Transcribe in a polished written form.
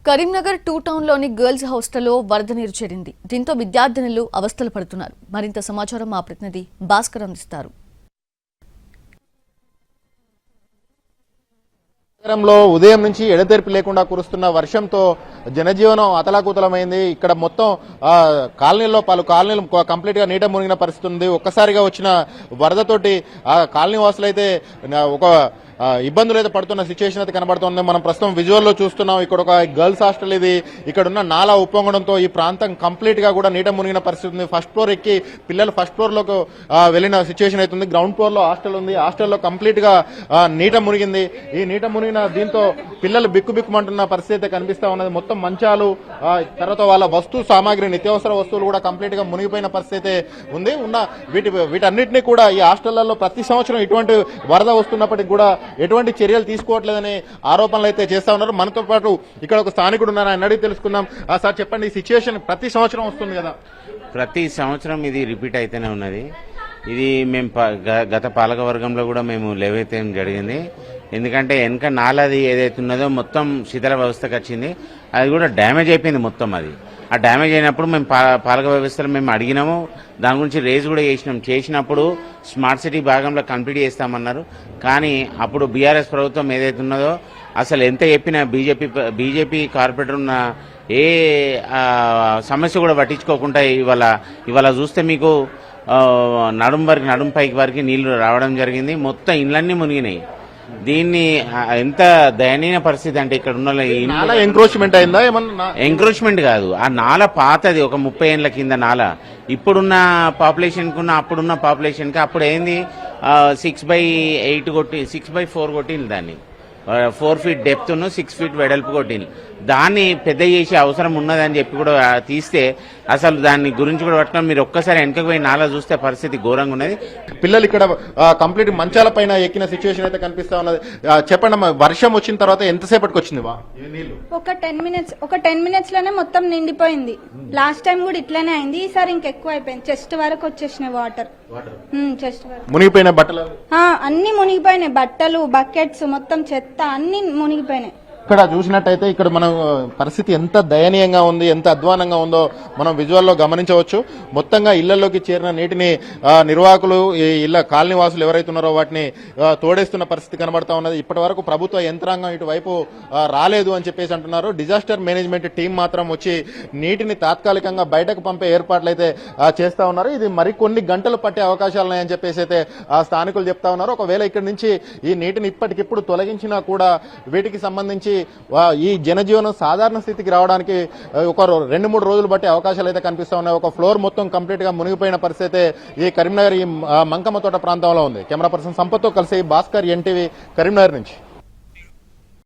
Karimnagar 2 టౌన్లోని girls హాస్టల్లో వరద నీరు చేరింది. దీంతో విద్యార్థినులు అవస్థలు పడుతున్నారు. మరింత సమాచారం మా ప్రతినిధి భాస్కర్ అందిస్తారు. నగరంలో ఉదయం నుంచి ఎడతెరిపి లేకుండా కురుస్తున్న వర్షంతో జనజీవనం అతలాకుతలమైంది. ఇక్కడ మొత్తం కాలనీల్లో పలు కాలనీలు కంప్లీట్ గా నీట మునిగిన పరిస్థితి ఉంది. ఒక్కసారిగా వచ్చిన వరదతోటి ఆ కాలనీ వాసులు అయితే ఒక ఇబ్బందులు అయితే పడుతున్న సిచ్యువేషన్ అయితే కనబడుతుంది. మనం ప్రస్తుతం విజువల్ లో చూస్తున్నాం. ఇక్కడ ఒక గర్ల్స్ హాస్టల్ ఇది. ఇక్కడ ఉన్న నాలా ఉప్పొంగడంతో ఈ ప్రాంతం కంప్లీట్ గా కూడా నీట మునిగిన పరిస్థితి ఉంది. ఫస్ట్ ఫ్లోర్ ఎక్కి పిల్లలు ఫస్ట్ ఫ్లోర్ లోకి వెళ్లిన సిచ్యువేషన్ అవుతుంది. గ్రౌండ్ ఫ్లోర్ లో హాస్టల్ ఉంది. హాస్టల్లో కంప్లీట్ గా నీట మునిగింది. ఈ నీట మునిగిన దీంతో పిల్లలు బిక్కుబిక్కుమంటున్న పరిస్థితి అయితే కనిపిస్తా ఉన్నది. మొత్తం మంచాలు తర్వాత వాళ్ళ వస్తు సామాగ్రి నిత్యావసర వస్తువులు కూడా కంప్లీట్ గా మునిగిపోయిన పరిస్థితి అయితే ఉంది. వీటన్నిటినీ కూడా ఈ హాస్టళ్లలో ప్రతి సంవత్సరం ఇటువంటి వరద వస్తున్నప్పటికీ కూడా ఎటువంటి చర్యలు తీసుకోవట్లేదని ఆరోపణలు అయితే చేస్తా ఉన్నారు. మనతో పాటు ఇక్కడ ఒక స్థానికుడు ఉన్నారు, ఆయన అడిగి తెలుసుకుందాం. సార్ చెప్పండి, ఈ సిచ్యువేషన్ ప్రతి సంవత్సరం వస్తుంది కదా? ప్రతి సంవత్సరం ఇది రిపీట్ అయితేనే ఉన్నది. ఇది మేము గత పాలక వర్గంలో కూడా మేము లేవైతే జరిగింది. ఎందుకంటే వెనక నాలది ఏదైతే ఉన్నదో మొత్తం శిథిల వ్యవస్థకు వచ్చింది. అది కూడా డ్యామేజ్ అయిపోయింది మొత్తం. అది ఆ డ్యామేజ్ అయినప్పుడు మేము పాలక వ్యవస్థలో మేము అడిగినాము, దాని గురించి రేజ్ కూడా చేసినప్పుడు స్మార్ట్ సిటీ భాగంలో కంప్లీట్ చేస్తామన్నారు. కానీ అప్పుడు బీఆర్ఎస్ ప్రభుత్వం ఏదైతే ఉన్నదో అసలు ఎంత చెప్పినా బీజేపీ కార్పొరేటర్ ఉన్న ఏ సమస్య కూడా పట్టించుకోకుండా ఇవాళ చూస్తే మీకు నడుం పైకి వరకు నీళ్లు రావడం జరిగింది. మొత్తం ఇళ్ళన్నీ మునిగినాయి. దీన్ని ఎంత దయనీయ పరిస్థితి అంటే ఇక్కడ ఉన్న ఎంక్రోచ్మెంట్ అయిందా? ఏమన్నా ఎంక్రోచ్మెంట్ కాదు, ఆ నాల పాతది, ఒక 30 ఏళ్ల కింద నాల. ఇప్పుడున్న పాపులేషన్ కున్న అప్పుడున్న పాపులేషన్ కి అప్పుడు ఏంది 6/8 కొట్టి 6/4 కొట్టింది దాన్ని. 4 ఫీట్ డెప్త్ 6 ఫీట్ వెడల్పు కొట్టింది. దాన్ని పెద్ద చేసే అవసరం ఉన్నదని చెప్పి కూడా తీస్తే అసలు దాని గురించి కూడా పట్టుకొని మీరు ఒక్కసారి వెనకకు పోయి నాలా చూస్తే పరిస్థితి ఘోరంగా ఉన్నది. పిల్లలు ఇక్కడ కంప్లీట్ మంచాల పైన ఎక్కిన సిచ్యువేషన్ అయితే కనిపిస్తా ఉన్నది. చెప్పండి, వర్షం వచ్చిన తర్వాత ఎంతసేపటికి వచ్చింది నీళ్లు? ఒక 10 మినిట్స్ లోనే మొత్తం నిండిపోయింది. లాస్ట్ టైం కూడా ఇట్లానే అయింది. ఈసారి ఇంకెక్కువ అయిపోయింది. చెస్ట్ వరకు వచ్చేసినాయి వాటర్. చెస్ట్ వరకు మునిగిపోయిన బట్టలు అన్ని మునిగిపోయినాయి. బట్టలు, బకెట్స్, మొత్తం చెత్త అన్ని మునిగిపోయినాయి. ఇక్కడ చూసినట్టయితే ఇక్కడ మనం పరిస్థితి ఎంత దయనీయంగా ఉంది, ఎంత అధ్వానంగా ఉందో మనం విజువల్లో గమనించవచ్చు. మొత్తంగా ఇళ్లలోకి చేరిన నీటిని నిర్వాహకులు, ఈ ఇళ్ల కాలనీ వాసులు ఎవరైతే ఉన్నారో వాటిని తోడేస్తున్న పరిస్థితి కనబడతా ఉన్నది. ఇప్పటి వరకు ప్రభుత్వ యంత్రాంగం ఇటువైపు రాలేదు అని చెప్పేసి అంటున్నారు. డిజాస్టర్ మేనేజ్మెంట్ టీం మాత్రం వచ్చి నీటిని తాత్కాలికంగా బయటకు పంపే ఏర్పాట్లు అయితే చేస్తా ఉన్నారు. ఇది మరికొన్ని గంటలు పట్టే అవకాశాలు ఉన్నాయని చెప్పేసి అయితే స్థానికులు చెప్తా ఉన్నారు. ఒకవేళ ఇక్కడి నుంచి ఈ నీటిని ఇప్పటికిప్పుడు తొలగించినా కూడా వీటికి సంబంధించి ఈ జనజీవనం సాధారణ స్థితికి రావడానికి ఒక 2-3 రోజులు బట్టి అవకాశాలు అయితే కనిపిస్తా ఉన్నాయి. ఒక ఫ్లోర్ మొత్తం కంప్లీట్ గా మునిగిపోయిన పరిస్థితి ఈ కరీంనగర్ ఈ మంకమ్మ తోట ప్రాంతంలో ఉంది. కెమెరా పర్సన్ సంపత్తో కలిసి భాస్కర్, NTV, కరీంనగర్ నుంచి.